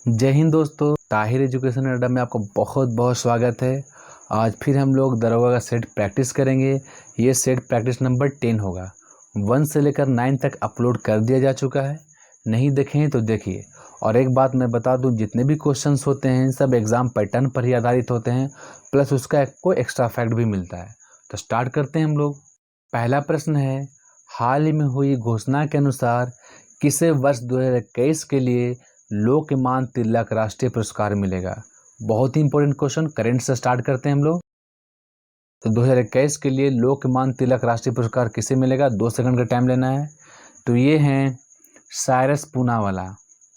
जय हिंद दोस्तों, ताहिर एजुकेशन अड्डा में आपका बहुत बहुत स्वागत है। आज फिर हम लोग दरोगा का सेट प्रैक्टिस करेंगे। ये सेट प्रैक्टिस नंबर 10 होगा। 1 से लेकर 9 तक अपलोड कर दिया जा चुका है, नहीं देखें तो देखिए। और एक बात मैं बता दूं, जितने भी क्वेश्चंस होते हैं सब एग्ज़ाम पैटर्न पर ही आधारित होते हैं, प्लस उसका एक कोई एक्स्ट्रा फैक्ट भी मिलता है। तो स्टार्ट करते हैं हम लोग। पहला प्रश्न है, हाल ही में हुई घोषणा के अनुसार किसे वर्ष 2021 के लिए लोकमान्य तिलक राष्ट्रीय पुरस्कार मिलेगा। बहुत ही इंपॉर्टेंट क्वेश्चन, करंट से स्टार्ट करते हैं हम लोग। तो 2021 के लिए लोकमान्य तिलक राष्ट्रीय पुरस्कार किसे मिलेगा, 2 सेकंड का टाइम लेना है। तो ये हैं साइरस पूनावाला।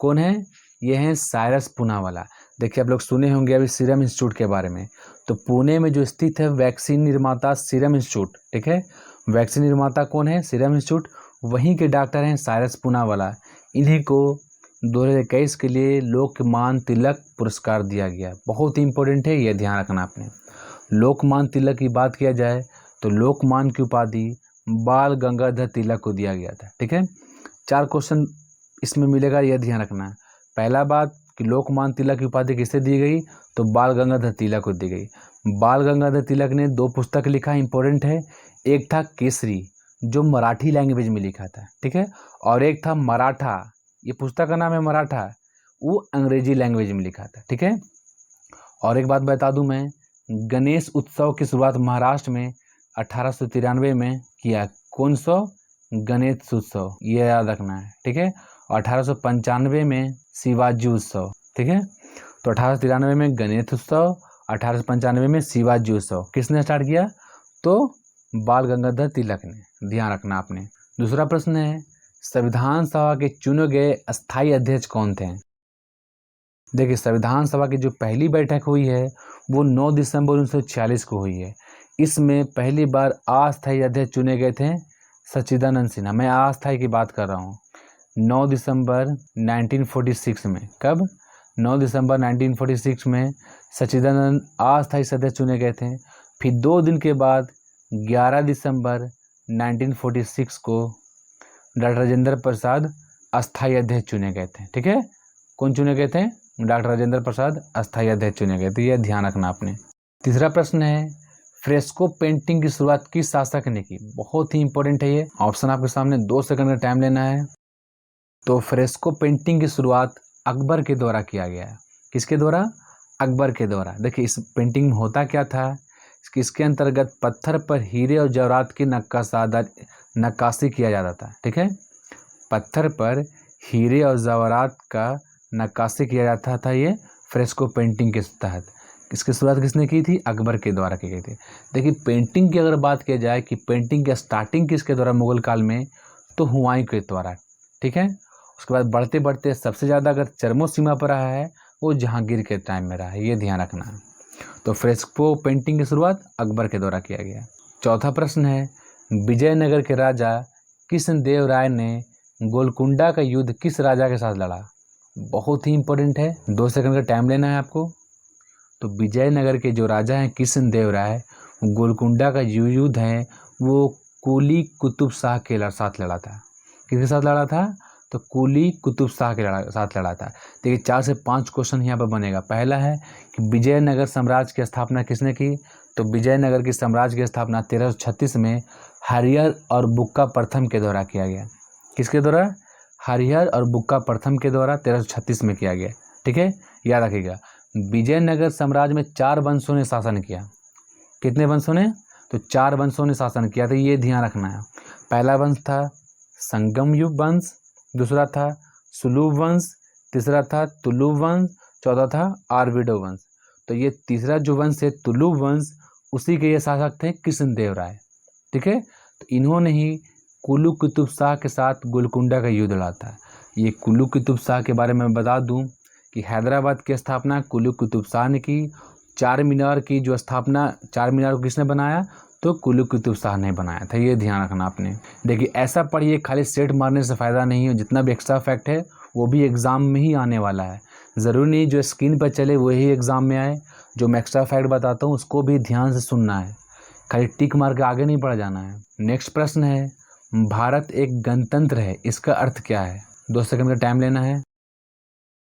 कौन है? ये हैं साइरस पूनावाला। देखिए, आप लोग सुने होंगे अभी सीरम इंस्टीट्यूट के बारे में। तो पुणे में जो स्थित है वैक्सीन निर्माता सीरम इंस्टीट्यूट, ठीक है। वैक्सीन निर्माता कौन है? Serum institute. वहीं के डॉक्टर हैं साइरस पूनावाला। इन्हीं को 2021 के लिए लोकमान्य तिलक पुरस्कार दिया गया। बहुत ही इंपॉर्टेंट है, यह ध्यान रखना आपने। लोकमान्य तिलक की बात किया जाए तो लोकमान्य की उपाधि बाल गंगाधर तिलक को दिया गया था, ठीक है। 4 क्वेश्चन इसमें मिलेगा, यह ध्यान रखना है। पहला बात कि लोकमान्य तिलक की उपाधि किसे दी गई, तो बाल गंगाधर तिलक को दी गई। बाल गंगाधर तिलक ने 2 पुस्तक लिखा, इंपॉर्टेंट है। एक था केसरी, जो मराठी लैंग्वेज में लिखा था, ठीक है। और एक था मराठा, ये पुस्तक का नाम है मराठा, वो अंग्रेजी लैंग्वेज में लिखा था, ठीक है। और एक बात बता दूं मैं, गणेश उत्सव की शुरुआत महाराष्ट्र में 1893 में किया। कौन सा? गणेश उत्सव, ये याद रखना है, ठीक है। 1895 में शिवाजी उत्सव, ठीक है। तो 1893 में गणेश उत्सव, 1895 में शिवाजी उत्सव। किसने स्टार्ट किया? तो बाल गंगाधर तिलक ने, ध्यान रखना आपने। दूसरा प्रश्न है, संविधान सभा के चुने गए अस्थायी अध्यक्ष कौन थे? देखिए, संविधान सभा की जो पहली बैठक हुई है वो 9 दिसंबर 1946 को हुई है। इसमें पहली बार अस्थायी अध्यक्ष चुने गए थे सच्चिदानंद सिन्हा। मैं अस्थायी की बात कर रहा हूँ। 9 दिसंबर 1946 में। कब? 9 दिसंबर 1946 में सच्चिदानंद अस्थायी अध्यक्ष चुने गए थे। फिर 2 दिन के बाद 11 दिसंबर 1946 को डॉक्टर राजेंद्र प्रसाद अस्थायी अध्यक्ष चुने गए थे, ठीक है। कौन चुने गए थे? डॉक्टर राजेंद्र प्रसाद अस्थायी अध्यक्ष चुने गए थे, यह ध्यान रखना आपने। तीसरा प्रश्न है, फ्रेस्को पेंटिंग की शुरुआत किस शासक ने की? बहुत ही इंपॉर्टेंट है ये। ऑप्शन आपके सामने, 2 सेकंड का टाइम लेना है। तो फ्रेस्को पेंटिंग की शुरुआत अकबर के द्वारा किया गया है। किसके द्वारा? अकबर के द्वारा। देखिए, इस पेंटिंग में होता क्या था, इसके अंतर्गत पत्थर पर हीरे और जवाहरात की नक्काशी किया जाता था, ठीक है। पत्थर पर हीरे और जवाहरात का नक्काशी किया जाता था, ये फ्रेस्को पेंटिंग के तहत। इसकी शुरुआत किसने की थी? अकबर के द्वारा की गई थी। देखिए, पेंटिंग की अगर बात की जाए कि पेंटिंग की स्टार्टिंग किसके द्वारा मुगल काल में, तो हुमायूं के द्वारा, ठीक है। उसके बाद बढ़ते बढ़ते सबसे ज़्यादा अगर चरमो सीमा पर रहा है वो जहांगीर के टाइम में रहा है, ये ध्यान रखना है। तो फ्रेस्को पेंटिंग की शुरुआत अकबर के द्वारा किया गया। चौथा प्रश्न है, विजयनगर के राजा कृष्णदेवराय ने गोलकुंडा का युद्ध किस राजा के साथ लड़ा? बहुत ही इंपॉर्टेंट है, 2 सेकंड का टाइम लेना है आपको। तो विजयनगर के जो राजा हैं कृष्णदेवराय, गोलकुंडा का जो युद्ध है वो कुली कुतुब शाह के साथ लड़ा था। किसके साथ लड़ा था? तो कुली कुतुब शाह के साथ लड़ा था। देखिए, 4 से 5 क्वेश्चन यहाँ पर बनेगा। पहला है कि विजयनगर साम्राज्य की स्थापना किसने की? तो विजयनगर की साम्राज्य की स्थापना 1336 में हरिहर और बुक्का प्रथम के द्वारा किया गया। किसके द्वारा? हरिहर और बुक्का प्रथम के द्वारा 1336 में किया गया, ठीक है। याद रखिएगा, विजयनगर साम्राज्य में 4 वंशों ने शासन किया। कितने वंशों ने? तो 4 वंशों ने शासन किया, तो ये ध्यान रखना है। पहला वंश था संगमयुग वंश, दूसरा था सुलूभ वंश, तीसरा था तुलुभ वंश, चौथा था आर्विडो वंश। तो ये तीसरा जो वंश है तुलुभ वंश, उसी के ये शासक थे कृष्णदेवराय, ठीक है। तो इन्होंने ही कुली कुतुब शाह के साथ गोलकुंडा का युद्ध लड़ा था। ये कुली कुतुब शाह के बारे में बता दूं कि हैदराबाद की स्थापना कुली कुतुब शाह ने की। 4 मीनार की जो स्थापना, 4 मीनार को किसने बनाया? तो कुली कुतुब शाह ने बनाया था, ये ध्यान रखना आपने। देखिए, ऐसा पढ़िए, खाली सेट मारने से फ़ायदा नहीं है। जितना भी एक्स्ट्रा फैक्ट है वो भी एग्ज़ाम में ही आने वाला है। ज़रूरी नहीं जो स्क्रीन पर चले वही एग्ज़ाम में आए। जो मैं एक्स्ट्रा फैक्ट बताता हूँ उसको भी ध्यान से सुनना है, खाली टिक मार के आगे नहीं बढ़ जाना है। नेक्स्ट प्रश्न है, भारत एक गणतंत्र है, इसका अर्थ क्या है? 2 सेकंड का टाइम लेना है।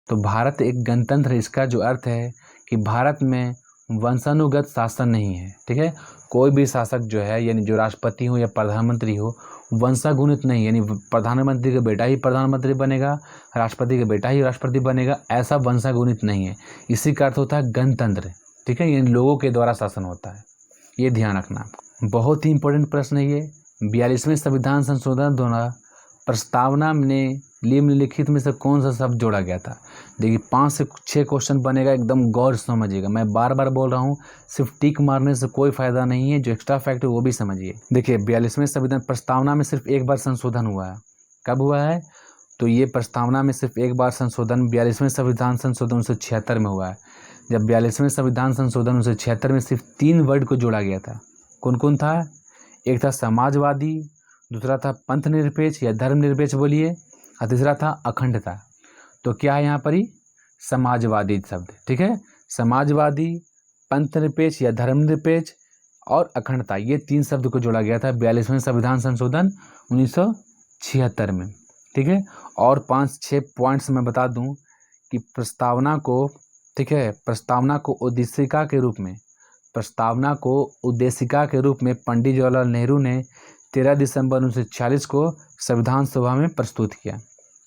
तो भारत एक गणतंत्र, इसका जो अर्थ है कि भारत में वंशानुगत शासन नहीं है, ठीक है। कोई भी शासक जो है, यानी जो राष्ट्रपति हो या प्रधानमंत्री हो, वंशागुणित नहीं, यानी प्रधानमंत्री का बेटा ही प्रधानमंत्री बनेगा, राष्ट्रपति का बेटा ही राष्ट्रपति बनेगा, ऐसा वंशागुणित नहीं है। इसी का अर्थ होता है गणतंत्र, ठीक है, यानी लोगों के द्वारा शासन होता है, ये ध्यान रखना आपको। बहुत ही इंपॉर्टेंट प्रश्न है ये। 42वें संविधान संशोधन द्वारा प्रस्तावना में निम्नलिखित में से कौन सा शब्द जोड़ा गया था। देखिए 5 से 6 क्वेश्चन बनेगा, एकदम गौर से समझिएगा। मैं बार बार बोल रहा हूँ, सिर्फ टिक मारने से कोई फायदा नहीं है, जो एक्स्ट्रा फैक्ट है वो भी समझिए। देखिए 42वें संविधान प्रस्तावना में सिर्फ एक बार संशोधन हुआ है। कब हुआ है? तो ये प्रस्तावना में सिर्फ एक बार संशोधन 42वें संविधान संशोधन 1976 में हुआ है। जब 42वें संविधान संशोधन 1976 में सिर्फ 3 वर्ड को जोड़ा गया था। कौन कौन था? एक था समाजवादी, दूसरा था पंथ निरपेक्ष या धर्म निरपेक्ष बोलिए, और तीसरा था अखंडता। तो क्या है यहाँ पर ही? समाजवादी शब्द, ठीक है। समाजवादी, पंथ निरपेक्ष या धर्म निरपेक्ष और अखंडता, ये 3 शब्द को जोड़ा गया था 42वें संविधान संशोधन 1976 में, ठीक है। और 5-6 पॉइंट्स मैं बता दूं कि प्रस्तावना को, ठीक है, प्रस्तावना को उद्देशिका के रूप में पंडित जवाहरलाल नेहरू ने 13 दिसंबर 1946 को संविधान सभा में प्रस्तुत किया।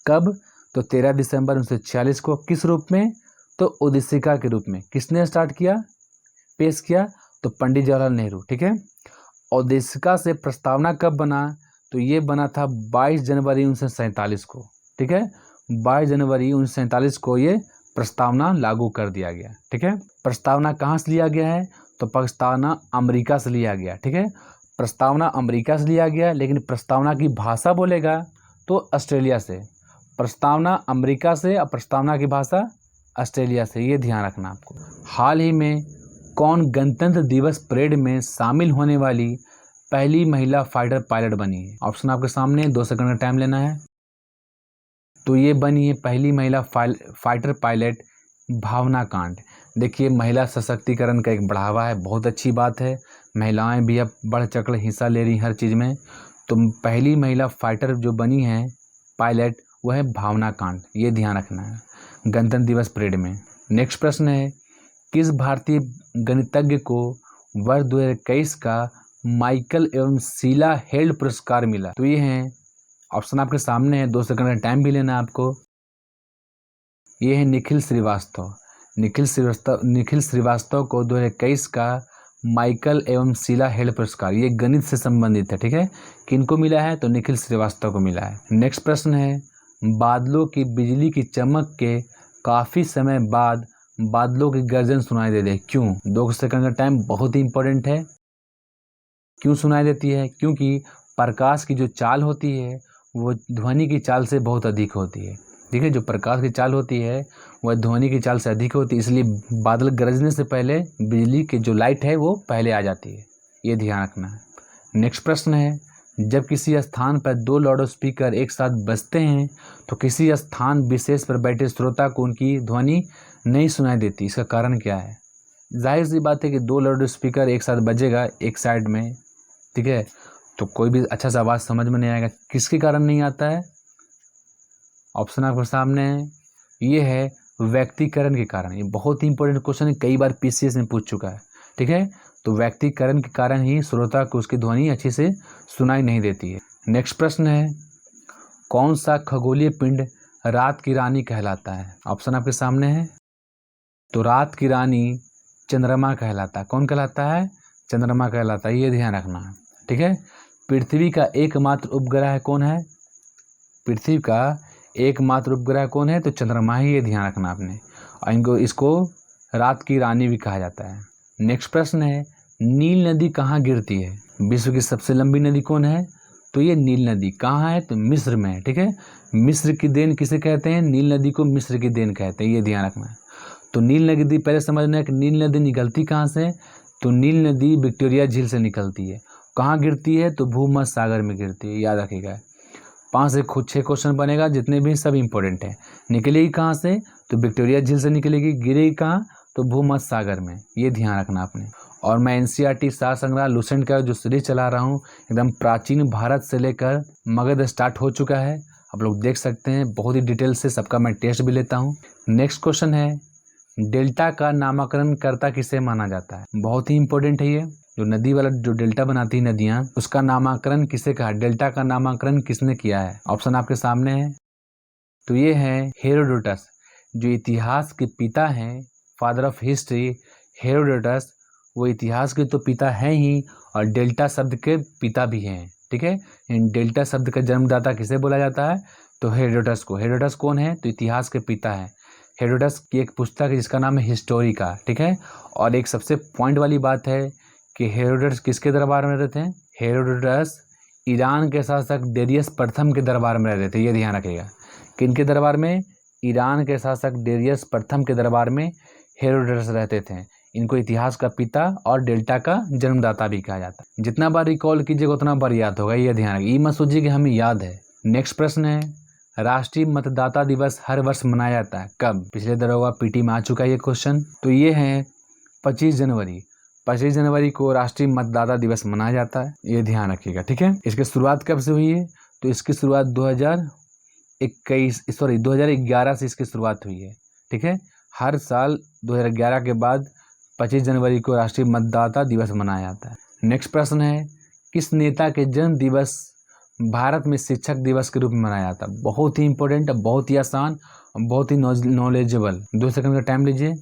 कब? तो 13 दिसंबर 1946 को। किस रूप में? तो उद्देशिका के रूप में। किसने स्टार्ट किया, पेश किया? तो पंडित जवाहरलाल नेहरू, ठीक है। उद्देशिका से प्रस्तावना कब बना? तो ये बना था 22 जनवरी 1947 को, ठीक है। 22 जनवरी 1947 को ये प्रस्तावना लागू कर दिया गया, ठीक है। प्रस्तावना कहाँ से लिया गया है? तो प्रस्तावना अमेरिका से लिया गया, ठीक है। प्रस्तावना अमेरिका से लिया गया, लेकिन प्रस्तावना की भाषा बोलेगा तो ऑस्ट्रेलिया से। प्रस्तावना अमेरिका से और प्रस्तावना की भाषा ऑस्ट्रेलिया से, ये ध्यान रखना आपको। हाल ही में कौन गणतंत्र दिवस परेड में शामिल होने वाली पहली महिला फाइटर पायलट बनी है? ऑप्शन आपके सामने, 2 सेकंड का टाइम लेना है। तो ये बनी है पहली महिला फाइटर पायलट भावना कांड। देखिए महिला सशक्तिकरण का एक बढ़ावा है, बहुत अच्छी बात है। महिलाएं भी अब बढ़ चढ़कर हिस्सा ले रही हर चीज़ में। तो पहली महिला फाइटर जो बनी है पायलट, वो है भावना कांड, ये ध्यान रखना है गणतंत्र दिवस परेड में। नेक्स्ट प्रश्न है, किस भारतीय गणितज्ञ को वर्ष 2021 का माइकल एवं शीला हेल्ड पुरस्कार मिला? तो ये हैं, ऑप्शन आपके सामने है, 2 सेकंड का टाइम भी लेना है आपको। ये है निखिल श्रीवास्तव। निखिल श्रीवास्तव को 2021 का माइकल एवं शीला हेल्ड पुरस्कार, ये गणित से संबंधित है, ठीक है। किनको मिला है? तो निखिल श्रीवास्तव को मिला है। नेक्स्ट प्रश्न है, बादलों की बिजली की चमक के काफ़ी समय बाद बादलों की गर्जन सुनाई दे दे, क्यों? 2 सेकंड का टाइम बहुत ही इंपॉर्टेंट है। क्यों सुनाई देती है? क्योंकि प्रकाश की जो चाल होती है वो ध्वनि की चाल से बहुत अधिक होती है, ठीक है। जो प्रकाश की चाल होती है वह ध्वनि की चाल से अधिक होती है, इसलिए बादल गरजने से पहले बिजली की जो लाइट है वो पहले आ जाती है, ये ध्यान रखना है। नेक्स्ट प्रश्न है, जब किसी स्थान पर 2 लाउड स्पीकर एक साथ बजते हैं तो किसी स्थान विशेष पर बैठे श्रोता को उनकी ध्वनि नहीं सुनाई देती, इसका कारण क्या है? जाहिर सी बात है कि 2 लाउड स्पीकर एक साथ बजेगा एक साइड में, ठीक है, तो कोई भी अच्छा सा आवाज़ समझ में नहीं आएगा। किसके कारण नहीं आता है? ऑप्शन आपके सामने है, ये है व्यक्तिकरण के कारण। ये बहुत ही इंपॉर्टेंट क्वेश्चन है, कई बार पीसीएस में पूछ चुका है, ठीक है। तो व्यक्तिकरण के कारण ही श्रोता को उसकी ध्वनि अच्छे से सुनाई नहीं देती है। नेक्स्ट प्रश्न है, कौन सा खगोलीय पिंड रात की रानी कहलाता है? ऑप्शन आपके सामने है। तो रात की रानी चंद्रमा कहलाता है। कौन कहलाता है? चंद्रमा कहलाता है, ये ध्यान रखना है, ठीक है। पृथ्वी का एकमात्र उपग्रह कौन है? पृथ्वी का एकमात्र उपग्रह कौन है? तो चंद्रमा ही, ये ध्यान रखना आपने। और इसको रात की रानी भी कहा जाता है। नेक्स्ट प्रश्न है, नील नदी कहाँ गिरती है? विश्व की सबसे लंबी नदी कौन है? तो ये नील नदी कहाँ है? तो मिस्र में है, ठीक है। मिस्र की देन किसे कहते हैं? नील नदी को मिस्र की देन कहते हैं, ये ध्यान रखना है। तो नील नदी पहले समझना है कि नील नदी निकलती कहाँ से? तो नील नदी विक्टोरिया झील से निकलती है। कहाँ गिरती है? तो भूमध्य सागर में गिरती है, याद रखिएगा। 5 से 6 क्वेश्चन बनेगा, जितने भी सब इंपॉर्टेंट है। निकलेगी कहाँ से? तो विक्टोरिया झील से निकलेगी। गिरेगी कहाँ? तो भूमध्य सागर में, ये ध्यान रखना आपने। और मैं एनसीईआरटी सार संग्रह लुसेंट का जो सीरीज चला रहा हूँ, एकदम प्राचीन भारत से लेकर मगध स्टार्ट हो चुका है। आप लोग देख सकते हैं, बहुत ही डिटेल से सबका मैं टेस्ट भी लेता हूँ। नेक्स्ट क्वेश्चन है, डेल्टा का नामकरण कर्ता किसे माना जाता है? बहुत ही इंपॉर्टेंट है ये, जो नदी वाला जो डेल्टा बनाती है नदियाँ, उसका नामकरण किसे कहा? डेल्टा का नामकरण किसने किया है? ऑप्शन आपके सामने है। तो ये है हेरोडोटस, जो इतिहास के पिता हैं, फादर ऑफ हिस्ट्री। हेरोडोटस वो इतिहास के तो पिता हैं ही और डेल्टा शब्द के पिता भी हैं। ठीक है, इन डेल्टा शब्द का जन्मदाता किसे बोला जाता है? तो हेरोडोटस को। हेरोडोटस कौन है? तो इतिहास के पिता है। हेरोडोटस की एक पुस्तक है जिसका नाम है हिस्टोरिका। ठीक है, और एक सबसे पॉइंट वाली बात है कि हेरोडोटस किसके दरबार में रहते थे? हेरोडोटस ईरान के शासक डेरियस प्रथम के दरबार में रहते थे, ये ध्यान रखिएगा। किनके दरबार में? ईरान के शासक डेरियस प्रथम के दरबार में हेरोडोटस रहते थे। इनको इतिहास का पिता और डेल्टा का जन्मदाता भी कहा जाता है। जितना बार रिकॉल कीजिएगा उतना बार याद होगा, ये ध्यान रखिए। ये मत सोचिए कि हमें याद है। नेक्स्ट प्रश्न है, राष्ट्रीय मतदाता दिवस हर वर्ष मनाया जाता है कब? पिछले दरोगा पीटी में आ चुका है ये क्वेश्चन। तो ये है 25 जनवरी। 25 जनवरी को राष्ट्रीय मतदाता दिवस मनाया जाता है, ये ध्यान रखिएगा। ठीक है, इसकी शुरुआत कब से हुई है? तो इसकी शुरुआत 2011 से इसकी शुरुआत हुई है। ठीक है, हर साल 2011 के बाद 25 जनवरी को राष्ट्रीय मतदाता दिवस मनाया जाता है। नेक्स्ट प्रश्न है, किस नेता के जन्म दिवस भारत में शिक्षक दिवस के रूप में मनाया जाता है? बहुत ही इंपॉर्टेंट, बहुत ही आसान, बहुत ही नॉलेजेबल। 2 सेकंड का टाइम लीजिए।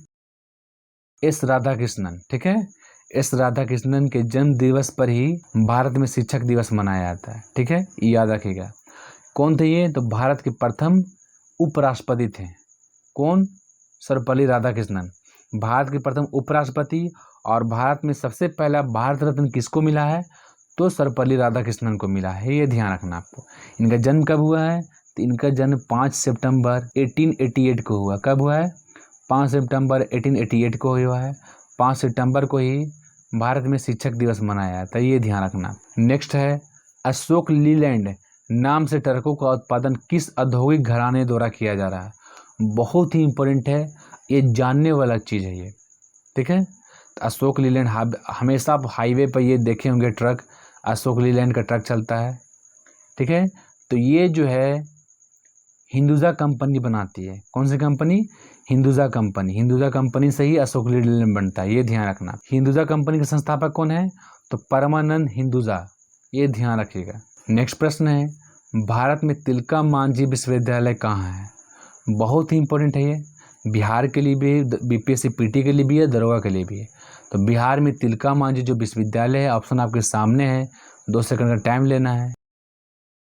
एस राधाकृष्णन। ठीक है, एस राधाकृष्णन के जन्म दिवस पर ही भारत में शिक्षक दिवस मनाया जाता है। ठीक है, याद रखिएगा। कौन थे ये? तो भारत के प्रथम उपराष्ट्रपति थे। कौन? सर्वपल्ली राधाकृष्णन, भारत के प्रथम उपराष्ट्रपति। और भारत में सबसे पहला भारत रत्न किसको मिला है? तो सर्वपल्ली राधाकृष्णन को मिला है, ये ध्यान रखना आपको। इनका जन्म कब हुआ है? तो इनका जन्म 5 सितंबर 1888 को हुआ। कब हुआ है? 5 सितंबर 1888 को हुआ है। 5 सितंबर को ही भारत में शिक्षक दिवस मनाया जाता है, ये ध्यान रखना। नेक्स्ट है, अशोक लीलैंड नाम से ट्रकों का उत्पादन किस औद्योगिक घराने द्वारा किया जा रहा है? बहुत ही इंपॉर्टेंट है, ये जानने वाला चीज़ है ये। ठीक है, तो अशोक लीलैंड हमेशा आप हाईवे पर ये देखे होंगे ट्रक, अशोक लीलैंड का ट्रक चलता है। ठीक है, तो ये जो है हिंदुजा कंपनी बनाती है। कौन सी company? Hinduja company. Hinduja company से ही अशोक लीलैंड बनता है, ये ध्यान रखना। हिंदुजा कंपनी के संस्थापक कौन है? तो परमानंद हिंदुजा, ये ध्यान रखिएगा। नेक्स्ट प्रश्न है, भारत में तिलका मांझी विश्वविद्यालय कहाँ है? बहुत ही इंपॉर्टेंट है ये, बिहार के लिए भी, बीपीएससी पीटी के लिए भी है, दरोगा के लिए भी है। तो बिहार में तिलका मांझी जो विश्वविद्यालय है, ऑप्शन आपके सामने है, 2 सेकंड का टाइम लेना है।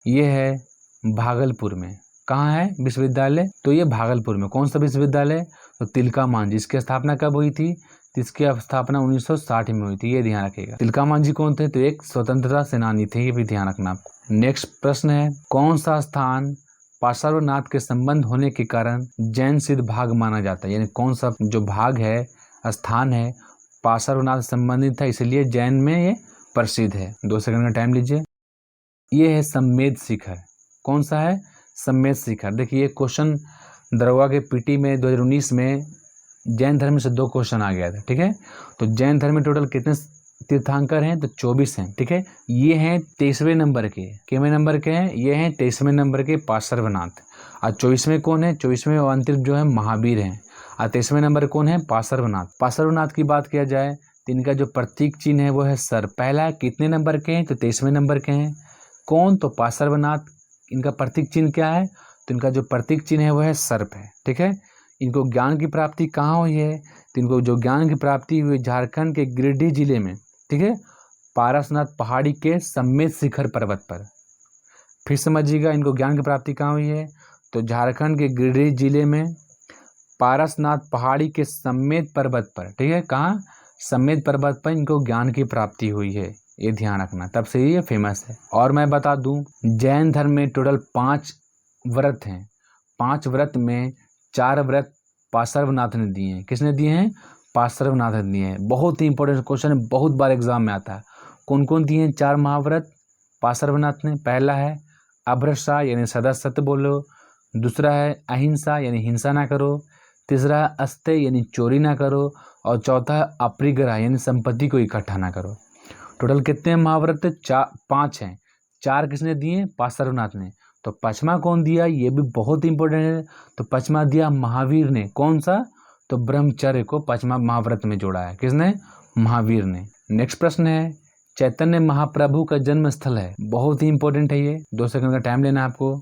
ये है भागलपुर में। कहाँ है विश्वविद्यालय? तो ये भागलपुर में। कौन सा विश्वविद्यालय? तो तिलका मांझी। इसकी स्थापना कब हुई थी? तो इसकी स्थापना 1960 में हुई थी, ये ध्यान रखिएगा। तिलका मांझी कौन थे? तो एक स्वतंत्रता सेनानी थे, ये भी ध्यान रखना आपको। नेक्स्ट प्रश्न है, कौन सा स्थान पार्श्वनाथ के संबंध होने के कारण जैन सिद्ध भाग माना जाता है? यानी कौन सा जो भाग है, स्थान है, पार्श्वनाथ से संबंधित है, इसलिए जैन में ये प्रसिद्ध है। 2 सेकंड का टाइम लीजिए। ये है सम्मेद शिखर। कौन सा है? सम्मेद शिखर। देखिए ये क्वेश्चन दरोगा के पीटी में 2019 में जैन धर्म से 2 क्वेश्चन आ गया था। ठीक है, तो जैन धर्म में टोटल कितने तीर्थंकर हैं? तो 24 हैं। ठीक है, ये हैं 23वें नंबर के। कितने नंबर के हैं? ये हैं 23वें नंबर के पार्श्वनाथ। और 24वें कौन है? 24वें अंतिम जो है महावीर हैं। और 23वें नंबर कौन है? पार्श्वनाथ। पार्श्वनाथ की बात किया जाए तो इनका जो प्रतीक चिन्ह है वो है सर। पहला कितने नंबर के हैं? तो 23वें नंबर के हैं। कौन? तो पार्श्वनाथ। इनका प्रतीक चिन्ह क्या है? तो इनका जो प्रतीक चिन्ह है वो है सर्प है। ठीक है, इनको ज्ञान की प्राप्ति कहाँ हुई है? तो इनको जो ज्ञान की प्राप्ति हुई झारखंड के गिरिडीह जिले में। ठीक है, पारसनाथ पहाड़ी के सम्मेद शिखर पर्वत पर। फिर समझिएगा इनको ज्ञान की प्राप्ति कहाँ हुई है? तो झारखंड के गिरिडीह जिले में पारसनाथ पहाड़ी के सम्मेद पर्वत पर। ठीक है, कहाँ? सम्मेद पर्वत पर इनको ज्ञान की प्राप्ति हुई है, ये ध्यान रखना, तब से ये फेमस है। और मैं बता दूं, जैन धर्म में टोटल 5 व्रत हैं। 5 व्रत में 4 व्रत पार्श्वनाथ ने दिए हैं। किसने दिए हैं? पार्श्वनाथ ने दिए हैं। बहुत ही इंपॉर्टेंट क्वेश्चन है, बहुत बार एग्जाम में आता है। कौन कौन दिए हैं 4 महाव्रत पार्श्वनाथ ने? पहला है अभ्रसा यानी सदा सत्य बोलो। दूसरा है अहिंसा यानी हिंसा ना करो। तीसरा है अस्तेय यानी चोरी ना करो। और चौथा है अपरिग्रह यानी संपत्ति को इकट्ठा ना करो। टोटल कितने महाव्रत? 5 हैं। 4 किसने दिए? पार्श्वनाथ ने। तो पाँचवा कौन दिया, ये भी बहुत इंपॉर्टेंट है। तो पाँचवा दिया महावीर ने, कौन सा, तो ब्रह्मचर्य को पाँचवा महाव्रत में जोड़ा है, किसने, महावीर ने। नेक्स्ट प्रश्न है, चैतन्य महाप्रभु का जन्म स्थल है, बहुत ही इंपॉर्टेंट है ये, 2 सेकंड का टाइम लेना आपको।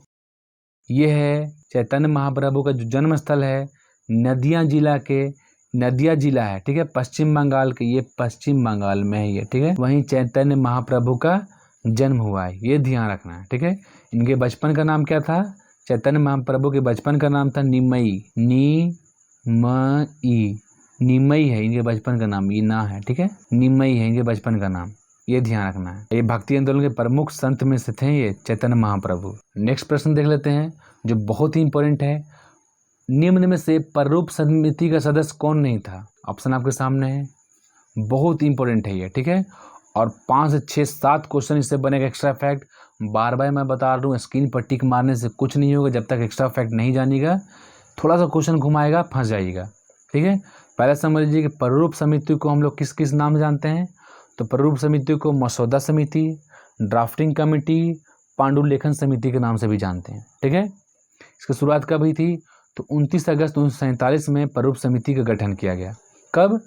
ये है चैतन्य महाप्रभु का जो जन्म स्थल है, नदिया जिला है, ठीक है, पश्चिम बंगाल के, ये पश्चिम बंगाल में है ये, ठीक है, वहीं चैतन्य महाप्रभु का जन्म हुआ है, ये ध्यान रखना है, ठीक है। इनके बचपन का नाम क्या था, चैतन्य महाप्रभु के बचपन का नाम था निमई, निमई है इनके बचपन का नाम, ये ना है, ठीक है, निमई है इनके बचपन का नाम, ये ध्यान रखना है। ये भक्ति आंदोलन के प्रमुख संत में से थे ये चैतन्य महाप्रभु। नेक्स्ट प्रश्न देख लेते हैं जो बहुत ही इंपॉर्टेंट है, निम्न में से प्ररूप समिति का सदस्य कौन नहीं था, ऑप्शन आपके सामने है, बहुत इंपॉर्टेंट है ये, ठीक है। और 5 6 7 क्वेश्चन इससे बनेगा एक्स्ट्रा फैक्ट, बार बार मैं बता रहा हूँ, स्क्रीन पर टिक मारने से कुछ नहीं होगा जब तक एक्स्ट्रा फैक्ट नहीं जानिएगा, थोड़ा सा क्वेश्चन घुमाएगा फंस जाइएगा, ठीक है। पहले समझ लीजिए कि प्ररूप समिति को हम लोग किस किस नाम जानते हैं, तो प्ररूप समिति को मसौदा समिति, ड्राफ्टिंग कमेटी, पांडुलेखन समिति के नाम से भी जानते हैं, ठीक है। इसकी शुरुआत कब हुई थी, तो 29 अगस्त 1947 में प्ररूप समिति का गठन किया गया। कब,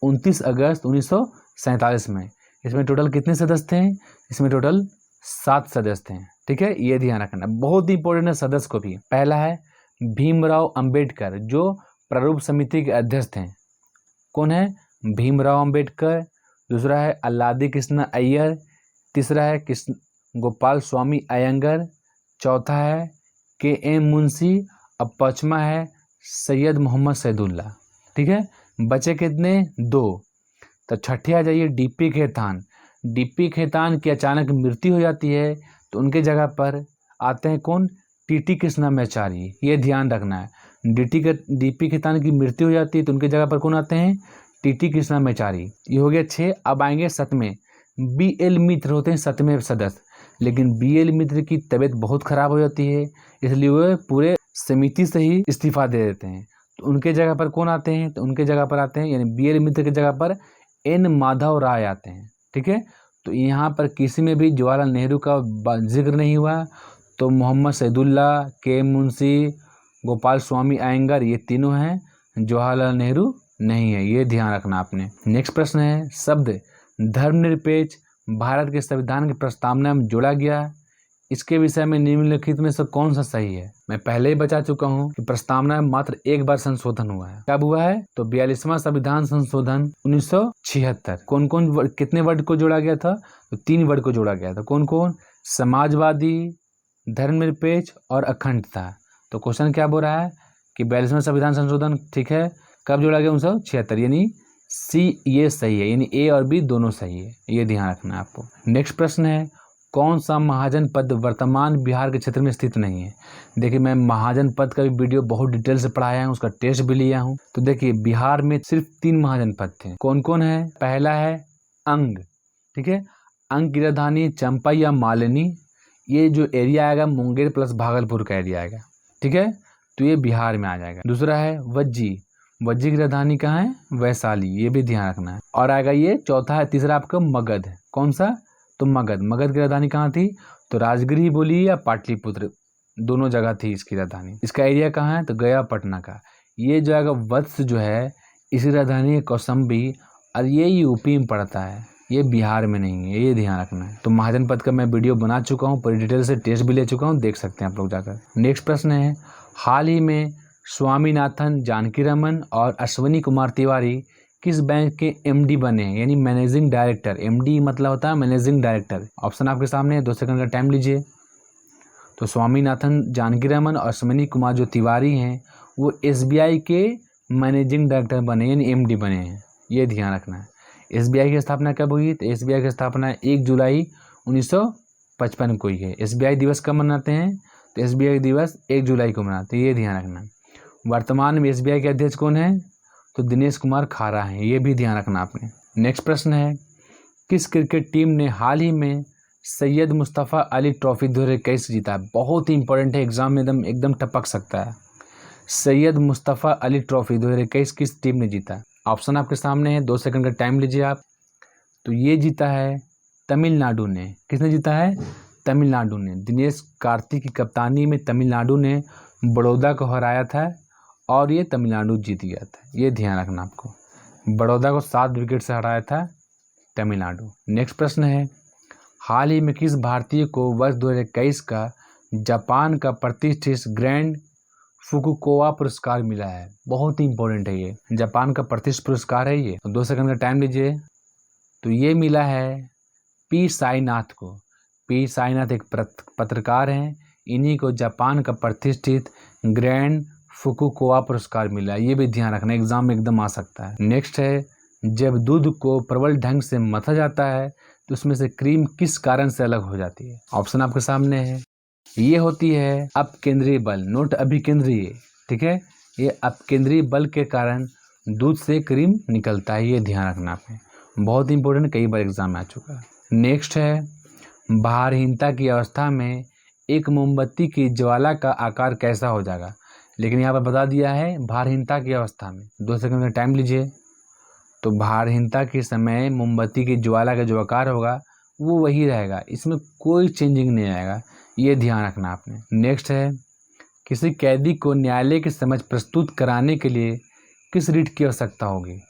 29 अगस्त 1947 में। इसमें टोटल कितने सदस्य थे, इसमें टोटल 7 सदस्य थे, ठीक है, ये ध्यान रखना, बहुत इंपॉर्टेंट है सदस्य को भी। पहला है भीमराव अंबेडकर, जो प्ररूप समिति के अध्यक्ष थे, कौन है, भीमराव अंबेडकर। दूसरा है अल्लादी कृष्ण अय्यर, तीसरा है कृष्ण गोपाल स्वामी अयंगर, चौथा है KM मुंशी, अब पाँचवा है सैयद मोहम्मद सैदुल्ला, ठीक है। बचे कितने, 2। तो छठे आ जाइए डीपी खेतान की अचानक मृत्यु हो जाती है तो उनके जगह पर आते हैं कौन, TT कृष्णमाचारी, ये ध्यान रखना है। डीपी खेतान की मृत्यु हो जाती है तो उनके जगह पर कौन आते हैं, TT कृष्णमाचारी। ये हो गया 6। अब आएंगे 7वें, BL मित्र होते हैं 7वें सदस्य, लेकिन BL मित्र की तबीयत बहुत खराब हो जाती है, इसलिए वो पूरे समिति से ही इस्तीफा दे देते हैं, तो उनके जगह पर कौन आते हैं, तो उनके जगह पर आते हैं, यानी BL मित्र की जगह पर N माधव राय आते हैं, ठीक है। तो यहाँ पर किसी में भी जवाहरलाल नेहरू का जिक्र नहीं हुआ, तो मोहम्मद सैदुल्ला, KM मुंशी, गोपाल स्वामी अयंगर, ये तीनों हैं, जवाहरलाल नेहरू नहीं है, ये ध्यान रखना आपने। नेक्स्ट प्रश्न है, शब्द धर्मनिरपेक्ष भारत के संविधान की प्रस्तावना में जोड़ा गया, इसके विषय में निम्नलिखित में से कौन सा सही है। मैं पहले ही बता चुका हूँ कि प्रस्तावना में मात्र एक बार संशोधन हुआ है, कब हुआ है, तो 42वां संविधान संशोधन 1976। कौन कौन कितने वर्ड को जोड़ा गया था, तो 3 वर्ड को जोड़ा गया था, कौन कौन, समाजवादी, धर्मनिरपेक्ष और अखंडता। तो क्वेश्चन क्या बोल रहा है कि 42वां संविधान संशोधन, ठीक है, कब जोड़ा गया, 1976, यानी C ये सही है, यानी A और B दोनों सही है, ये ध्यान रखना है आपको। नेक्स्ट प्रश्न है, कौन सा महाजन पद वर्तमान बिहार के क्षेत्र में स्थित नहीं है। देखिए मैं महाजन पद का भी वीडियो बहुत डिटेल से पढ़ाया हूँ, उसका टेस्ट भी लिया हूँ। तो देखिए बिहार में सिर्फ 3 महाजन पद थे, कौन कौन है, पहला है अंग, ठीक है, अंग की राजधानी चंपा या मालिनी, ये जो एरिया आएगा मुंगेर प्लस भागलपुर का एरिया आएगा, ठीक है, तो ये बिहार में आ जाएगा। दूसरा है वज्जी की राजधानी कहाँ है, वैशाली, ये भी ध्यान रखना है। और आएगा ये चौथा है, तीसरा आपका मगध, कौन सा, तो मगध की राजधानी कहाँ थी, तो राजगिर ही बोलिए या पाटलिपुत्र, दोनों जगह थी इसकी राजधानी। इसका एरिया कहाँ है, तो गया पटना का। ये जो आएगा वत्स जो है इसकी राजधानी है कौशाम्बी, और ये यूपी में पड़ता है, ये बिहार में नहीं है, ये ध्यान रखना है। तो महाजन पद का मैं वीडियो बना चुका हूँ, पूरी डिटेल से टेस्ट भी ले चुका हूँ, देख सकते हैं आप लोग जाकर। नेक्स्ट प्रश्न है, हाल ही में स्वामीनाथन, जानकीरमन और अश्विनी कुमार तिवारी किस बैंक के MD बने, यानी मैनेजिंग डायरेक्टर। MD मतलब होता है मैनेजिंग डायरेक्टर। ऑप्शन आपके सामने है, 2 सेकंड का टाइम लीजिए। तो स्वामीनाथन, जानकीरमन और अश्विनी कुमार जो तिवारी हैं वो SBI के मैनेजिंग डायरेक्टर बने, यानी MD बने हैं, ये ध्यान रखना है। SBI की स्थापना कब हुई, तो SBI की स्थापना 1 जुलाई 1955 को हुई है। SBI दिवस कब मनाते हैं, तो SBI दिवस 1 जुलाई को मनाते हैं, ये ध्यान रखना। वर्तमान में SBI के अध्यक्ष कौन है, तो दिनेश कुमार खारा हैं, ये भी ध्यान रखना आपने। नेक्स्ट प्रश्न है, किस क्रिकेट टीम ने हाल ही में सैयद मुस्तफ़ा अली ट्रॉफी 2021 जीता। बहुत ही इंपॉर्टेंट है, एग्जाम में एकदम टपक सकता है। सैयद मुस्तफ़ा अली ट्रॉफी 2021 किस टीम ने जीता। ऑप्शन आपके सामने है, 2 सेकंड का टाइम लीजिए आप। तो ये जीता है तमिलनाडु ने। किसने जीता है, तमिलनाडु ने, दिनेश कार्तिक की कप्तानी में तमिलनाडु ने बड़ौदा को हराया था और ये तमिलनाडु जीत गया था। ये ध्यान रखना आपको, बड़ौदा को 7 विकेट से हराया था तमिलनाडु। नेक्स्ट प्रश्न है, हाल ही में किस भारतीय को वर्ष 2021 का जापान का प्रतिष्ठित ग्रैंड फुकुओका पुरस्कार मिला है? बहुत ही इंपॉर्टेंट है, ये जापान का प्रतिष्ठित पुरस्कार है ये। 2 सेकंड का टाइम लीजिए। तो ये मिला है पी साईनाथ को। पी साईनाथ एक पत्रकार हैं, इन्हीं को जापान का प्रतिष्ठित ग्रैंड फुकुओका पुरस्कार मिला है। ये भी ध्यान रखना, एग्जाम में एकदम आ सकता है। नेक्स्ट है, जब दूध को प्रबल ढंग से मथा जाता है तो उसमें से क्रीम किस कारण से अलग हो जाती है? ऑप्शन आपके सामने है। ये होती है अपकेंद्रीय बल, नोट अभिकेंद्रीय, ठीक है। ये अपकेंद्रीय बल के कारण दूध से क्रीम निकलता है, ये ध्यान रखना आपने, बहुत इंपॉर्टेंट, कई बार एग्जाम में आ चुका है। नेक्स्ट है, भारहीनता की अवस्था में एक मोमबत्ती की ज्वाला का आकार कैसा हो जाएगा? लेकिन यहाँ पर बता दिया है भारहीनता की अवस्था में। 2 सेकंड का टाइम लीजिए। तो भारहीनता के समय मोमबत्ती की ज्वाला का जो आकार होगा वो वही रहेगा, इसमें कोई चेंजिंग नहीं आएगा, ये ध्यान रखना आपने। नेक्स्ट है, किसी कैदी को न्यायालय के समक्ष प्रस्तुत कराने के लिए किस रीट की आवश्यकता होगी?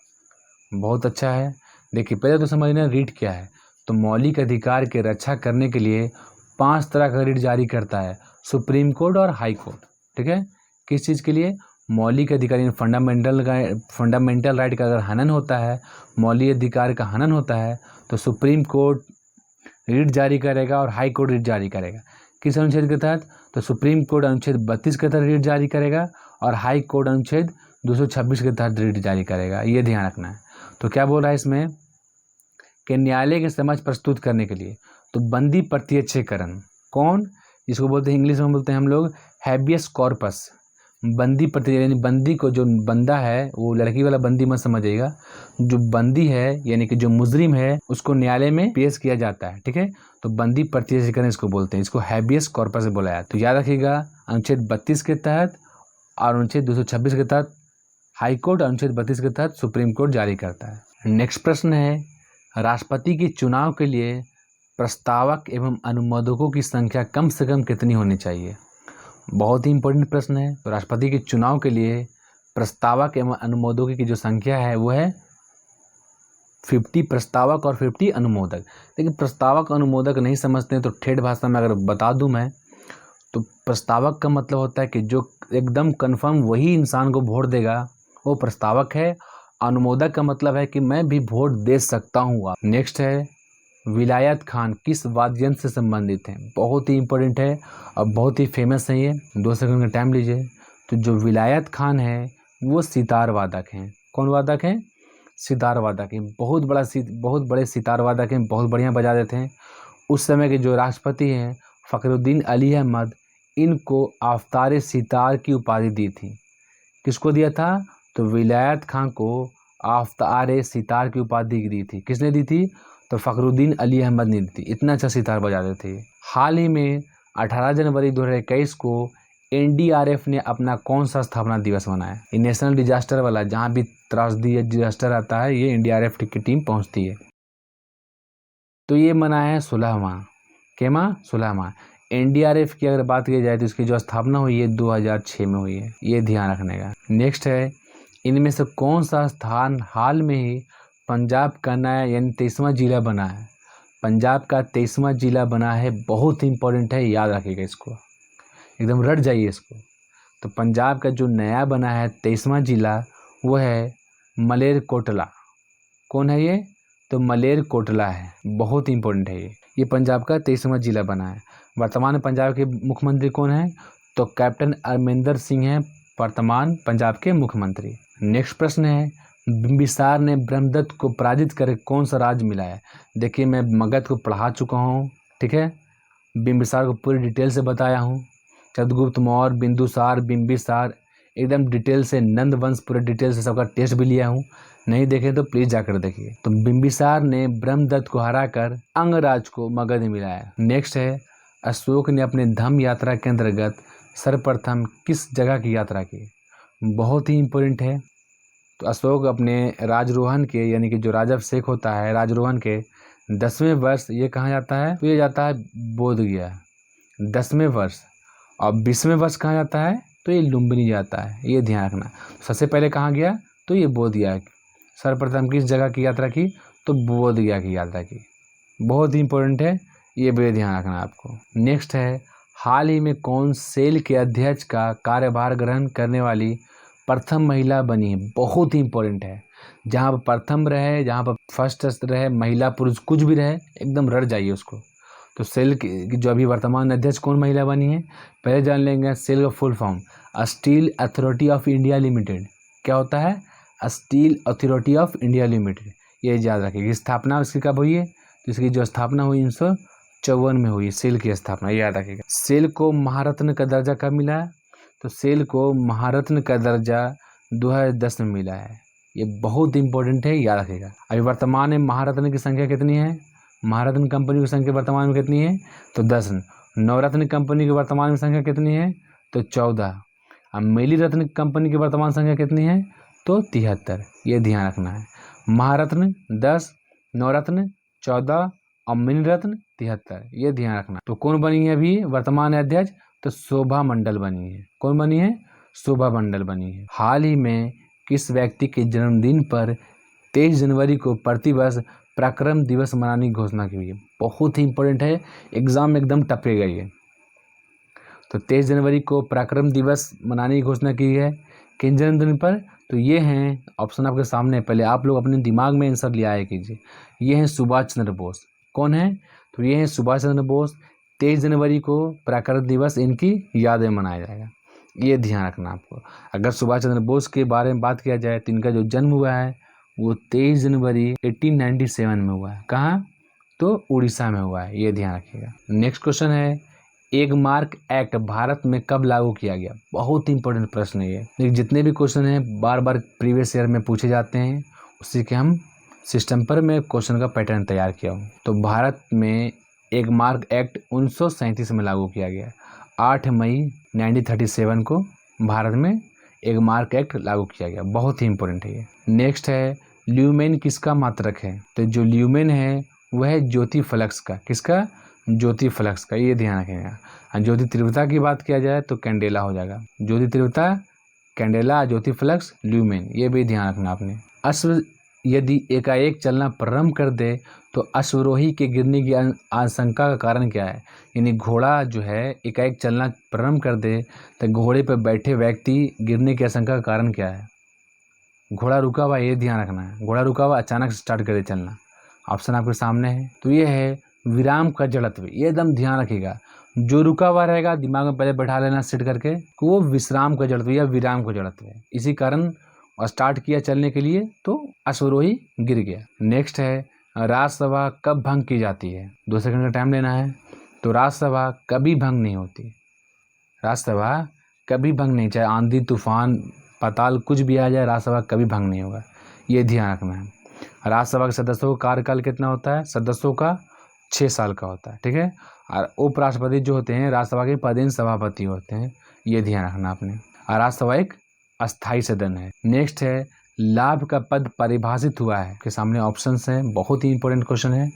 बहुत अच्छा है। देखिए, पहले तो समझना रीट क्या है। तो मौलिक अधिकार की रक्षा करने के लिए 5 तरह का रीट जारी करता है सुप्रीम कोर्ट और हाई कोर्ट, ठीक है। किस चीज़ के लिए? मौलिक अधिकार, फंडामेंटल राइट का अगर हनन होता है, मौलिक अधिकार का हनन होता है, तो सुप्रीम कोर्ट रीट जारी करेगा और हाई कोर्ट रीट जारी करेगा। किस अनुच्छेद के तहत? तो सुप्रीम कोर्ट अनुच्छेद 32 के तहत रीट जारी करेगा और हाई कोर्ट अनुच्छेद 226 के तहत रीट जारी करेगा, ये ध्यान रखना है। तो क्या बोल रहा है इसमें कि न्यायालय के समक्ष प्रस्तुत करने के लिए, तो बंदी प्रत्यक्षीकरण, कौन? इसको बोलते हैं, इंग्लिश में बोलते हैं हम लोग हैबियस कॉर्पस। बंदी प्रत्यक्ष यानी बंदी को, जो बंदा है वो लड़की वाला बंदी मत समझिएगा, जो बंदी है यानी कि जो मुजरिम है उसको न्यायालय में पेश किया जाता है, ठीक है। तो बंदी प्रत्यक्षीकरण इसको बोलते हैं, इसको हैबियस कॉर्पस से बोला जाता है। तो याद रखिएगा, अनुच्छेद 32 के तहत और अनुच्छेद 226 के तहत हाई कोर्ट, अनुच्छेद 32 के तहत सुप्रीम कोर्ट जारी करता है। नेक्स्ट प्रश्न है, राष्ट्रपति के चुनाव के लिए प्रस्तावक एवं अनुमोदकों की संख्या कम से कम कितनी होनी चाहिए? बहुत ही इंपॉर्टेंट प्रश्न है। तो राष्ट्रपति के चुनाव के लिए प्रस्तावक एवं अनुमोदकों की जो संख्या है वो है 50 प्रस्तावक और 50 अनुमोदक। लेकिन प्रस्तावक अनुमोदक नहीं समझते हैं तो ठेठ भाषा में अगर बता दूं मैं, तो प्रस्तावक का मतलब होता है कि जो एकदम कन्फर्म वही इंसान को वोट देगा वो प्रस्तावक है। अनुमोदक का मतलब है कि मैं भी वोट दे सकता हूँ। नेक्स्ट है, विलायत खान किस वाद्य यंत्र से संबंधित हैं? बहुत ही इंपॉर्टेंट है और बहुत ही फेमस है ये। 2 सेकंड का टाइम लीजिए। तो जो विलायत खान है वो सितार वादक हैं। कौन वादक हैं? सितार वादक हैं। बहुत बड़े सितार वादक हैं, बहुत बढ़िया बजा देते हैं। उस समय के जो राष्ट्रपति हैं फ़खरुद्दीन अली अहमद, इनको आफ्तार सितार की उपाधि दी थी। किसको दिया था? तो विलायत खान को आफ्तार सितार की उपाधि दी थी। किसने दी थी? तो फ़खरुद्दीन अली अहमद ने दी थी। इतना अच्छा सितार बजाते थे। हाल ही में 18 जनवरी 2021 को एनडीआरएफ ने अपना कौन सा स्थापना दिवस मनाया? ये नेशनल डिजास्टर वाला, जहाँ भी त्रासदी या डिजास्टर आता है ये एनडीआरएफ की टीम पहुँचती है। तो ये मनाया है 16वां। एनडीआरएफ की अगर बात की जाए तो इसकी जो स्थापना हुई है 2006 में हुई है, ये ध्यान रखने का। नेक्स्ट है, इनमें से कौन सा स्थान हाल में ही पंजाब का नया यानी 23वां जिला बना है? पंजाब का 23वां जिला बना है, बहुत इंपॉर्टेंट है, याद रखिएगा इसको, एकदम रट जाइए इसको। तो पंजाब का जो नया बना है 23वां जिला वो है मलेरकोटला। कौन है ये? तो मलेरकोटला है, बहुत इंपॉर्टेंट है ये पंजाब का 23वां जिला बना है। वर्तमान पंजाब के मुख्यमंत्री कौन है? तो कैप्टन अमरिंदर सिंह हैं वर्तमान पंजाब के मुख्यमंत्री। नेक्स्ट प्रश्न है, बिम्बिसार ने ब्रह्मदत्त को पराजित कर कौन सा राज्य मिला है? देखिए, मैं मगध को पढ़ा चुका हूँ, ठीक है। बिम्बिसार को पूरी डिटेल से बताया हूँ। चंद्रगुप्त मौर्य, बिंदुसार, बिम्बिसार, एकदम डिटेल से, नंद वंश पूरे डिटेल से सबका टेस्ट भी लिया हूँ। नहीं देखें तो प्लीज़ जाकर देखिए। तो बिम्बिसार ने ब्रह्मदत्त को हराकर अंगराज को मगध मिलाया। नेक्स्ट है, अशोक ने अपने धम्म यात्रा के अंतर्गत सर्वप्रथम किस जगह की यात्रा की? बहुत ही इम्पोर्टेंट है। तो अशोक अपने राजरोहन के यानी कि जो राजाभिषेक होता है राजरोहन के 10वें वर्ष ये कहाँ जाता है, तो ये जाता है बोध गया 10वें वर्ष। और 20वें वर्ष कहाँ जाता है, तो ये लुम्बिनी जाता है, ये ध्यान रखना। सबसे पहले कहाँ गया, तो ये बोध गया। सर्वप्रथम किस जगह की यात्रा की, तो बोध गया की यात्रा की। बहुत ही इंपॉर्टेंट है, ये भी ध्यान रखना आपको। नेक्स्ट है, हाल ही में कौन सेल के अध्यक्ष का कार्यभार ग्रहण करने वाली प्रथम महिला बनी है। बहुत ही इंपॉर्टेंट है, जहाँ पर प्रथम रहे, जहाँ पर फर्स्ट रहे, महिला पुरुष कुछ भी रहे, एकदम रट जाइए उसको। तो सेल की जो अभी वर्तमान अध्यक्ष कौन महिला बनी है, पहले जान लेंगे सेल का full form, steel authority of India limited. क्या होता है, steel authority of India limited, ये याद रखिएगा। स्थापना उसकी कब हुई है, तो इसकी जो स्थापना हुई 1954 में हुई, सेल की स्थापना, याद रखिएगा। सेल को महारत्न का दर्जा कब मिला है, तो सेल को महारत्न का दर्जा 2010 में मिला है। ये बहुत इंपॉर्टेंट है, याद रखिएगा। अभी वर्तमान में महारत्न की संख्या कितनी है, महारत्न कंपनी की संख्या वर्तमान में कितनी है, तो 10। नवरत्न कंपनी की वर्तमान में संख्या कितनी है, तो 14। अब मिली रत्न कंपनी की वर्तमान संख्या कितनी है, तो 73। ये ध्यान रखना है। महारत्न 10, नवरत्न 14 और मिली रत्न 73, ये ध्यान रखना। तो कौन बनी है अभी वर्तमान अध्यक्ष, तो शोभा मंडल बनी है। कौन बनी है, शोभा मंडल बनी है। हाल ही में किस व्यक्ति के जन्मदिन पर 23 जनवरी को प्रतिवर्ष पराक्रम दिवस मनाने की घोषणा की हुई है। बहुत ही इंपॉर्टेंट है, एग्जाम में एकदम टपेगा ये। तो 23 जनवरी को पराक्रम दिवस मनाने की घोषणा की है, किन जन्मदिन पर, तो ये हैं ऑप्शन आपके सामने, पहले आप लोग अपने दिमाग में आंसर ले आया कीजिए। ये हैं सुभाष चंद्र बोस। कौन है, तो ये हैं सुभाष चंद्र बोस। 23 जनवरी को पराक्रम दिवस इनकी याद में मनाया जाएगा, ये ध्यान रखना आपको। अगर सुभाष चंद्र बोस के बारे में बात किया जाए तो इनका जो जन्म हुआ है वो 23 जनवरी 1897 में हुआ है। कहाँ, तो उड़ीसा में हुआ है, ये ध्यान रखिएगा। नेक्स्ट क्वेश्चन है, एक मार्क एक्ट भारत में कब लागू किया गया। बहुत इंपॉर्टेंट प्रश्न है ये। जितने भी क्वेश्चन हैं बार बार प्रीवियस ईयर में पूछे जाते हैं, उसी के हम सिस्टम पर मैं क्वेश्चन का पैटर्न तैयार किया हूँ। तो भारत में एक मार्क एक्ट 1937 में लागू किया गया। 8 मई 1937 को भारत में एक मार्क एक्ट लागू किया गया। बहुत ही इंपॉर्टेंट है ये। नेक्स्ट है, ल्यूमेन किसका मात्रक है, तो जो ल्यूमेन है वह है ज्योति फ्लक्स का। किसका, ज्योति फ्लक्स का, ये ध्यान रखेगा। ज्योति तीव्रता की बात किया जाए तो कैंडेला हो जाएगा। ज्योति तीव्रता कैंडेला, ज्योति फ्लक्स ल्यूमेन, ये भी ध्यान रखना आपने। अश्व यदि एकाएक चलना प्रारंभ कर दे तो अश्वरोही के गिरने की आशंका का कारण क्या है। यानी घोड़ा जो है एकाएक चलना प्रारंभ कर दे तो घोड़े पर बैठे व्यक्ति गिरने की आशंका का कारण क्या है। घोड़ा रुका हुआ, ये ध्यान रखना है। घोड़ा रुका हुआ अचानक स्टार्ट करे चलना, ऑप्शन आपके सामने है। तो ये है विराम का जड़त्व, ये एकदम ध्यान रखिएगा। जो रुका हुआ रहेगा दिमाग में पहले बैठा लेना सेट करके, वो विश्राम का जड़त्व या विराम का जड़त्व है। इसी कारण स्टार्ट किया चलने के लिए तो अश्वरोही गिर गया। नेक्स्ट है, राज्यसभा कब भंग की जाती है। 2 सेकंड का टाइम लेना है। तो राज्यसभा कभी भंग नहीं होती। राज्यसभा कभी भंग नहीं, चाहे आंधी तूफान पाताल कुछ भी आ जाए, राज्यसभा कभी भंग नहीं होगा, ये ध्यान रखना है। राज्यसभा के सदस्यों का कार्यकाल कितना होता है, सदस्यों का 6 साल का होता है, ठीक है। और उपराष्ट्रपति जो होते हैं राज्यसभा के पदेन सभापति होते हैं, ये ध्यान रखना आपने। और राज्यसभा एक अस्थायी सदन है। नेक्स्ट है, लाभ का पद परिभाषित हुआ है, के सामने ऑप्शंस हैं, बहुत ही इंपॉर्टेंट क्वेश्चन है।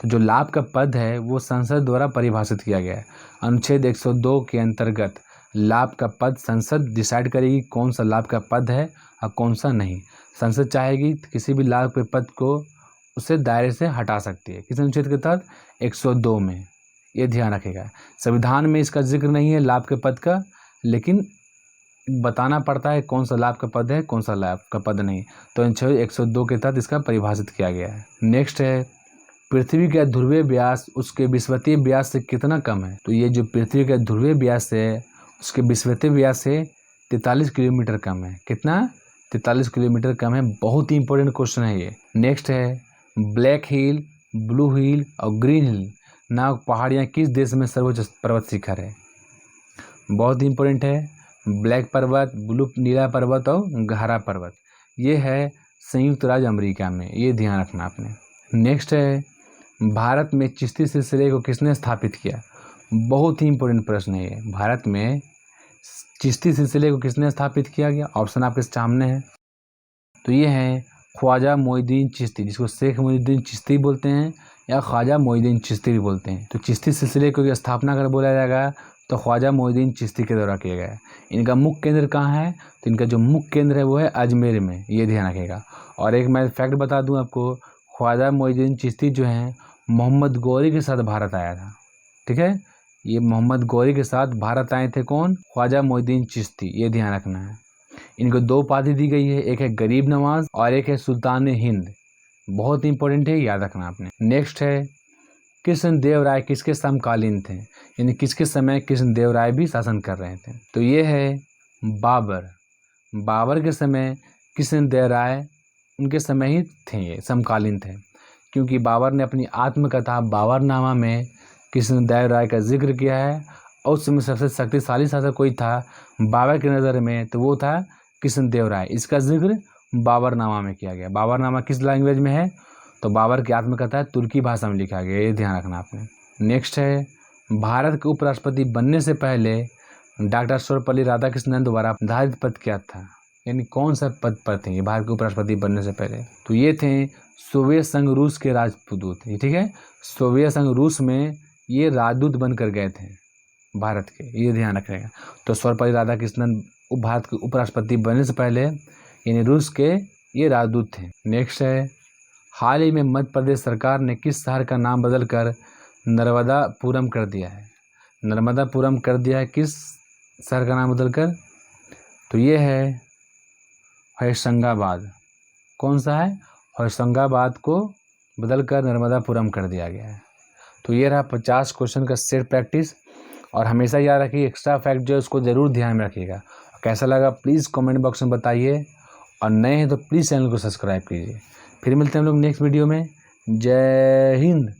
तो जो लाभ का पद है वो संसद द्वारा परिभाषित किया गया है। अनुच्छेद 102 के अंतर्गत लाभ का पद संसद डिसाइड करेगी कौन सा लाभ का पद है और कौन सा नहीं। संसद चाहेगी तो किसी भी लाभ के पद को उसे दायरे से हटा सकती है। किस अनुच्छेद के तहत, 102 में, ये ध्यान रखेगा। संविधान में इसका जिक्र नहीं है लाभ के पद का, लेकिन बताना पड़ता है कौन सा लाभ का पद है कौन सा लाभ का पद नहीं। तो अनुच्छेद 102 के तहत इसका परिभाषित किया गया है। नेक्स्ट है, पृथ्वी का ध्रुवीय व्यास उसके विषुवतीय व्यास से कितना कम है। तो ये जो पृथ्वी का ध्रुवीय व्यास है उसके विषुवतीय व्यास से 43 किलोमीटर कम है। कितना, 43 किलोमीटर कम है। बहुत ही इंपॉर्टेंट क्वेश्चन है ये। नेक्स्ट है, ब्लैक हिल, ब्लू हिल और ग्रीन हिल नामक पहाड़ियाँ किस देश में सर्वोच्च पर्वत शिखर है। बहुत ही इंपॉर्टेंट है। ब्लैक पर्वत, ब्लू नीला पर्वत और हरा पर्वत, ये है संयुक्त राज्य अमेरिका में, ये ध्यान रखना आपने। नेक्स्ट है, भारत में चिश्ती सिलसिले को किसने स्थापित किया। बहुत ही इंपॉर्टेंट प्रश्न है ये। भारत में चिश्ती सिलसिले को किसने स्थापित किया गया, ऑप्शन आपके सामने है। तो ये है ख्वाजा मोइनुद्दीन चिश्ती, जिसको शेख मोइनुद्दीन चिश्ती बोलते हैं या ख्वाजा मोइनुद्दीन चिश्ती भी बोलते हैं। तो चिश्ती सिलसिले की स्थापना अगर बोला जाएगा तो ख्वाजा मोइनुद्दीन चिश्ती के द्वारा किया गया है। इनका मुख्य केंद्र कहाँ है? तो इनका जो मुख्य केंद्र है वो है अजमेर में, ये ध्यान रखिएगा। और एक मैं फैक्ट बता दूं आपको, ख्वाजा मोइनुद्दीन चिश्ती जो हैं मोहम्मद गौरी के साथ भारत आया था। ठीक है, ये मोहम्मद गौरी के साथ भारत आए थे। कौन? ख्वाजा मोइनुद्दीन चिश्ती, ये ध्यान रखना है। इनको 2 उपाधि दी गई है, एक है गरीब नवाज और एक है सुल्तान हिंद। बहुत इंपॉर्टेंट है, याद रखना आपने। नेक्स्ट है कृष्णदेवराय किसके समकालीन थे, यानी किसके समय कृष्णदेवराय भी शासन कर रहे थे। तो ये है बाबर। बाबर के समय कृष्णदेवराय उनके समय ही थे, ये समकालीन थे, क्योंकि बाबर ने अपनी आत्मकथा बाबरनामा में कृष्णदेवराय का जिक्र किया है। और उस समय सबसे शक्तिशाली शासक कोई था बाबर की नज़र में, तो वो था कृष्णदेवराय। इसका जिक्र बाबरनामा में किया गया। बाबरनामा किस लैंग्वेज में है? तो बाबर की आत्मकथा तुर्की भाषा में लिखा गया, ये ध्यान रखना आपने। नेक्स्ट है भारत के उपराष्ट्रपति बनने से पहले डॉक्टर सर्वपल्ली राधाकृष्णन द्वारा निर्धारित पद क्या था, यानी कौन सा पद पर थे ये भारत के उपराष्ट्रपति बनने से पहले? तो ये थे सोवियत संघ रूस के राजदूत। ठीक है, सोवियत संघ रूस में ये राजदूत बनकर गए थे भारत के, ये ध्यान रखिएगा। तो सर्वपल्ली राधाकृष्णन भारत के उपराष्ट्रपति बनने से पहले यानी रूस के ये राजदूत थे। नेक्स्ट है हाल ही में मध्य प्रदेश सरकार ने किस शहर का नाम बदलकर नर्मदापुरम कर दिया है? नर्मदापुरम कर दिया है किस शहर का नाम बदलकर? तो ये है होशंगाबाद। कौन सा है? होशंगाबाद को बदलकर नर्मदापुरम कर दिया गया है। तो ये रहा 50 क्वेश्चन का सेट प्रैक्टिस। और हमेशा याद रखिए एक्स्ट्रा फैक्ट जो है उसको ज़रूर ध्यान में रखिएगा। कैसा लगा प्लीज़ कमेंट बॉक्स में बताइए, और नए हैं तो प्लीज़ चैनल को सब्सक्राइब कीजिए। फिर मिलते हैं हम लोग नेक्स्ट वीडियो में। जय हिंद।